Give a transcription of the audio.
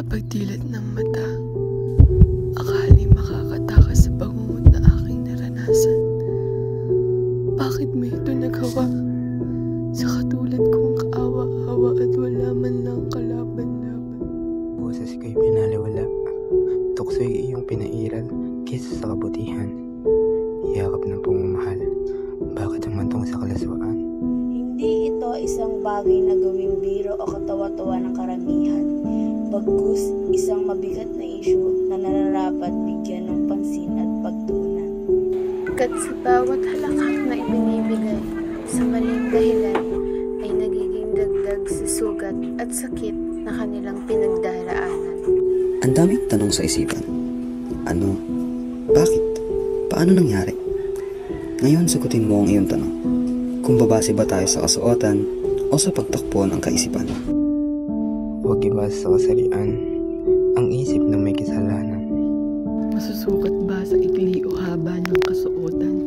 Sa pagdilat ng mata, akali makakatakas sa bangungot na aking naranasan. Bakit mo ito nagawa? Sa katulad kong kaawa-awa at wala man lang kalaban-laban. Boses ko'y pinaliwala, tukso'y iyong pinairal kaysa sa kabutihan. Yakap ng pumamahal, bakit humantong sa kalaswaan? Hindi ito isang bagay na gawing biro o katawa-tawa ng karamihan. Bagkus isang mabigat na isyu na nararapat bigyan ng pansin at pagtuunan. Kat sa bawat halakhak na ibinibigay sa maling dahilan ay nagiging dagdag sa sugat at sakit na kanilang pinagdaraanan. Ang daming tanong sa isipan. Ano? Bakit? Paano nangyari? Ngayon sagutin mo ang iyong tanong. Kung babase ba tayo sa kasuotan o sa pagtakbo ng kaisipan? Huwag ibasa sa kasarian ang isip na may kasalanan. Masusukat ba sa ikli o haba ng kasuotan?